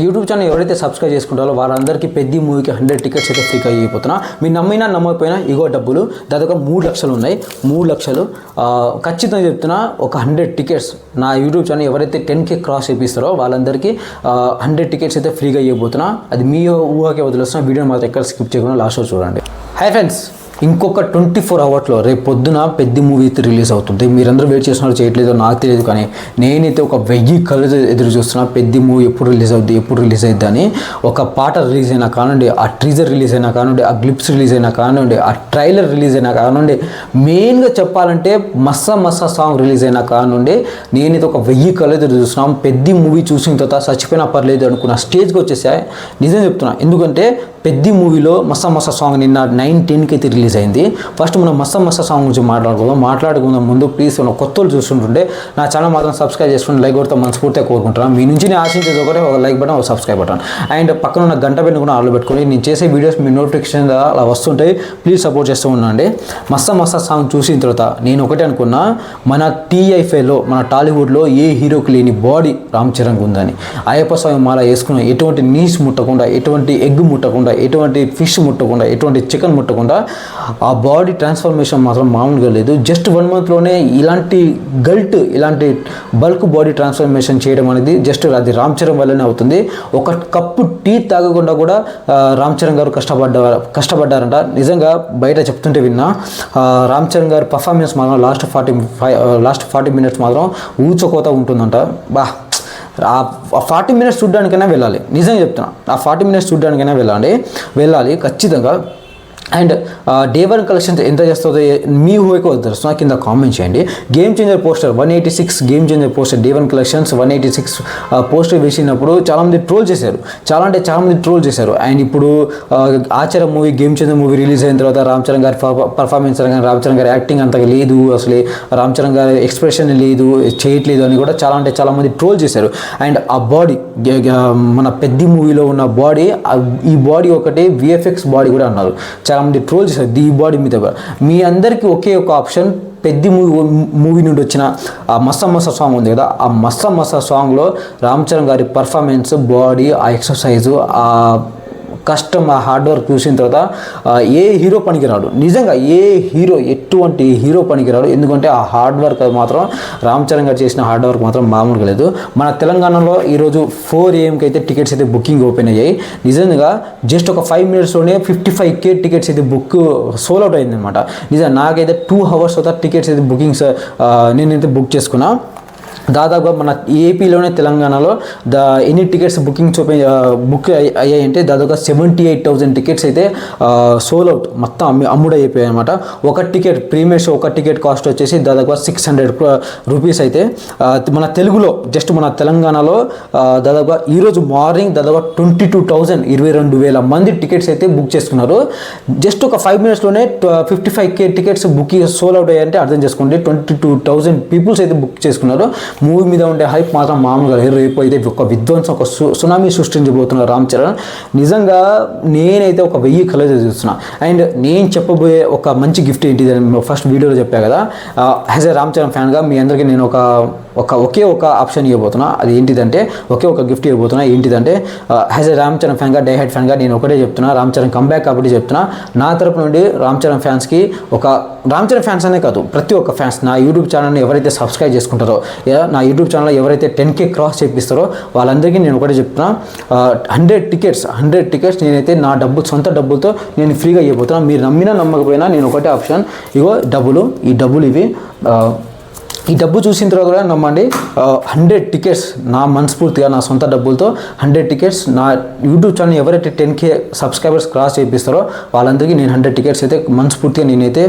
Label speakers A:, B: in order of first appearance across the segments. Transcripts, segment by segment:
A: YouTube channel ఎవరైతే subscribe చేసుకుంటారో వాళ్ళందరికీ పెద్ద మూవీకి 100 టికెట్స్ అయితే ఫ్రీగా అయిపోతున్నా. మీరు నమ్మినా నమ్మకపోయినా ఇగో డబ్బులు దాదాపు 3 లక్షలు ఉన్నాయి. 3 లక్షలు ఖచ్చితంగా చెప్తున్నా. ఒక 100 టికెట్స్ నా యూట్యూబ్ ఛానల్ ఎవరైతే 10K క్రాస్ చేపిస్తారో వాళ్ళందరికీ 100 టికెట్స్ అయితే ఫ్రీగా అయిపోతున్నా. అది మీ ఊహకే వదిలేస్తున్నా. వీడియో మాత్రం ఎక్కడ స్కిప్ చేయకుండా లాస్ట్లో చూడండి. హాయ్ ఫ్రెండ్స్, ఇంకొక 24 అవర్స్లో రేపు పొద్దున పెద్ద మూవీ అయితే రిలీజ్ అవుతుంది. మీరందరూ వెయిట్ చేస్తున్నారు, చేయట్లేదో నాకు తెలియదు, కానీ నేనైతే ఒక 1000 కళ్ళు ఎదురు చూస్తున్నా. పెద్ద మూవీ ఎప్పుడు రిలీజ్ అవుద్ది అని. ఒక పాట రిలీజ్ అయినా కానివ్వండి, ఆ టీజర్ రిలీజ్ అయినా కానివ్వండి, ఆ గ్లిప్స్ రిలీజ్ అయినా కానివ్వండి, ఆ ట్రైలర్ రిలీజ్ అయినా కానివ్వండి, మెయిన్గా చెప్పాలంటే మస్సా సాంగ్ రిలీజ్ అయినా కానివ్వండి, నేనైతే ఒక 1000 కళ్ళు ఎదురు చూస్తున్నాం. పెద్ద మూవీ చూసిన తర్వాత చచ్చిపోయినా పర్లేదు అనుకున్న స్టేజ్కి వచ్చేసా. నిజం చెప్తున్నా, ఎందుకంటే పెద్ద మూవీలో మస్సా సాంగ్ నిన్న 9/10కి అయితే రిలీజ్ అయింది. ఫస్ట్ మనం మస్సా సాంగ్ గురించి మాట్లాడుకుందాం ముందు ప్లీజ్ కొత్త వాళ్ళు చూస్తుంటుంటే నా ఛానల్ మాత్రం సబ్స్క్రైబ్ చేసుకుని లైక్ కొడితే మనస్ఫూర్తిగా కోరుకుంటున్నాను. మీ నుంచి నేను ఆశించేది ఒకటే, ఒక లైక్ బటన్, ఒక సబ్స్క్రైబ్ బటన్, అండ్ పక్కన ఉన్న గంట పెన్ను కూడా ఆర్డర్ పెట్టుకొని నేను చేసే వీడియోస్ మీ నోటిఫికేషన్ అలా వస్తుంటాయి. ప్లీజ్ సపోర్ట్ చేస్తూ ఉండండి. మస్సా సాంగ్ చూసిన తర్వాత నేను ఒకటే అనుకున్నా, మన TIFలో మన టాలీవుడ్లో ఏ హీరోకి లేని బాడీ రామ్ చరణ్ ఉందని. అయ్యప్ప స్వామి మాల వేసుకున్న ఎటువంటి నీస్ ముట్టకుండా, ఎటువంటి ఎగ్ ముట్టకుండా, ఎటువంటి ఫిష్ ముట్టకుండా, ఎటువంటి చికెన్ ముట్టకుండా ఆ బాడీ ట్రాన్స్ఫర్మేషన్ మాత్రం మామూలుగా లేదు. జస్ట్ 1 మంత్లోనే ఇలాంటి ఇలాంటి బల్క్ బాడీ ట్రాన్స్ఫర్మేషన్ చేయడం అనేది జస్ట్ అది రామ్ చరణ్ వల్లనే అవుతుంది. ఒక కప్పు టీ తాగకుండా కూడా రామ్ చరణ్ గారు కష్టపడ్డారంట. నిజంగా బయట చెప్తుంటే విన్నా. రామ్ చరణ్ గారు పర్ఫార్మెన్స్ మాత్రం లాస్ట్ 40 మినిట్స్ మాత్రం ఊచకోత ఉంటుందంట. ఆ 40 మినిట్స్ చూడడానికైనా వెళ్ళాలి. నిజంగా చెప్తున్నా, ఆ 40 మినిట్స్ చూడడానికైనా వెళ్ళాలి ఖచ్చితంగా. అండ్ Day 1 కలెక్షన్స్ ఎంత చేస్తుందో మీ ఊహకు వద్దరుస్తున్నా. కింద కామెంట్ చేయండి. Game changer poster 186 game changer poster Day 1 collections 186 poster వేసినప్పుడు చాలామంది ట్రోల్ చేశారు. చాలామంది ట్రోల్ చేశారు. అండ్ ఇప్పుడు Acharya movie, game changer movie release అయిన తర్వాత రామ్ చరణ్ గారి పర్ఫార్మెన్స్ కానీ, రామ్ చరణ్ గారి యాక్టింగ్ అంతగా లేదు, అసలు రామ్ చరణ్ గారి ఎక్స్ప్రెషన్ లేదు, చేయట్లేదు అని కూడా చాలామంది ట్రోల్ చేశారు. అండ్ ఆ బాడీ, మన పెద్ద మూవీలో ఉన్న బాడీ, ఈ బాడీ ఒకటి VFX బాడీ కూడా అన్నారు. చాలామంది ట్రోల్ చేశారు ఈ బాడీ మీద. మీ అందరికీ ఒకే ఒక ఆప్షన్, పెద్ద మూవీ నుండి వచ్చిన ఆ మస్సా సాంగ్ ఉంది కదా, ఆ మస్సా సాంగ్లో రామ్ చరణ్ గారి పర్ఫార్మెన్స్, బాడీ, ఆ ఎక్సర్సైజు, ఆ కష్టం, ఆ హార్డ్ వర్క్ చూసిన తర్వాత ఏ హీరో పనికిరాడు. నిజంగా ఎటువంటి హీరో పనికిరాడు. ఎందుకంటే ఆ హార్డ్ వర్క్ మాత్రం రామ్ చరణ్ గారు చేసిన హార్డ్ వర్క్ మాత్రం మామూలుగా లేదు. మన తెలంగాణలో ఈరోజు 4 AM అయితే టికెట్స్ అయితే బుకింగ్ ఓపెన్ అయ్యాయి. నిజంగా జస్ట్ ఒక 5 మినిట్స్లోనే 55K టికెట్స్ అయితే సోల్ అవుట్ అయింది అనమాట. నిజంగా నాకైతే 2 అవర్స్ అవుతా టికెట్స్ అయితే నేనైతే బుక్ చేసుకున్నా. దాదాపుగా మన ఏపీలోనే, తెలంగాణలో ఎన్ని టికెట్స్ బుక్ అయ్యాయంటే దాదాపుగా 78,000 టికెట్స్ అయితే సోల్ అవుట్ మొత్తం అమ్ముడు అయిపోయాయి అనమాట. ఒక టికెట్ ప్రీమియర్ షో, ఒక టికెట్ కాస్ట్ వచ్చేసి దాదాపుగా 600 రూపీస్ అయితే. మన తెలుగులో జస్ట్ మన తెలంగాణలో దాదాపుగా ఈరోజు మార్నింగ్ దాదాపుగా 22,000 మంది టికెట్స్ అయితే బుక్ చేసుకున్నారు. జస్ట్ ఒక 5 మినిట్స్లోనే 55K టికెట్స్ సోల్ అవుట్ అయ్యాయంటే అర్థం చేసుకోండి. 22,000 పీపుల్స్ అయితే బుక్ చేసుకున్నారు. మూవీ మీద ఉండే హైప్ మాత్రం మామూలుగా రేపు అయితే ఒక విధ్వంసం, ఒక సునామీ సృష్టించబోతున్నారు రామ్ చరణ్. నిజంగా నేనైతే ఒక 1000 కళ్ళు చూస్తున్నా. అండ్ నేను చెప్పబోయే ఒక మంచి గిఫ్ట్ ఏంటిది అని ఫస్ట్ వీడియోలో చెప్పా కదా. యాజ్ ఎ రామ్ చరణ్ ఫ్యాన్గా మీ అందరికీ నేను ఒకే ఒక ఆప్షన్ ఇవ్వబోతున్నా. అది ఏంటిదంటే, ఒకే ఒక గిఫ్ట్ ఇవ్వబోతున్నా. ఏంటిదంటే, యాజ్ ఎ రామ్ చరణ్ ఫ్యాన్గా, డై హెడ్ ఫ్యాన్గా నేను ఒకటే చెప్తున్నా. రామ్ చరణ్ కంబ్యాక్ కాబట్టి చెప్తున్నా. నా తరపు నుండి రామ్ చరణ్ ఫ్యాన్స్కి, రామ్ చరణ్ ఫ్యాన్స్ అనే కాదు, ప్రతి ఒక్క ఫ్యాన్స్, నా యూట్యూబ్ ఛానల్ని ఎవరైతే సబ్స్క్రైబ్ చేసుకుంటారో, నా యూట్యూబ్ ఛానల్లో ఎవరైతే 10K క్రాస్ చేపిస్తారో వాళ్ళందరికీ నేను ఒకటే చెప్తున్నా. 100 టికెట్స్ నేనైతే నా సొంత డబ్బులతో నేను ఫ్రీగా ఇవ్వబోతున్నా. మీరు నమ్మినా నమ్మకపోయినా నేను ఒకటే ఆప్షన్, ఇగో ఈ డబ్బులు ఇవి. ఈ డబ్బు చూసిన తర్వాత కూడా నమ్మండి, 100 టికెట్స్ నా మనస్ఫూర్తిగా నా సొంత డబ్బులతో 100 టికెట్స్ నా యూట్యూబ్ ఛానల్ ఎవరైతే 10K సబ్స్క్రైబర్స్ క్రాస్ చేపిస్తారో వాళ్ళందరికీ నేను 100 టికెట్స్ అయితే మనస్ఫూర్తిగా నేనైతే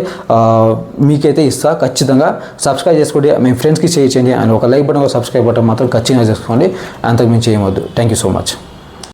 A: మీకైతే ఇస్తా. ఖచ్చితంగా సబ్స్క్రైబ్ చేసుకోండి, మీ ఫ్రెండ్స్కి షేర్ చేయండి. అండ్ ఒక లైక్ బటన్, ఒక సబ్స్క్రైబ్ బటన్ మాత్రం ఖచ్చితంగా చేసుకోండి. అంతకు మించి ఏమవద్దు. Thank you so much.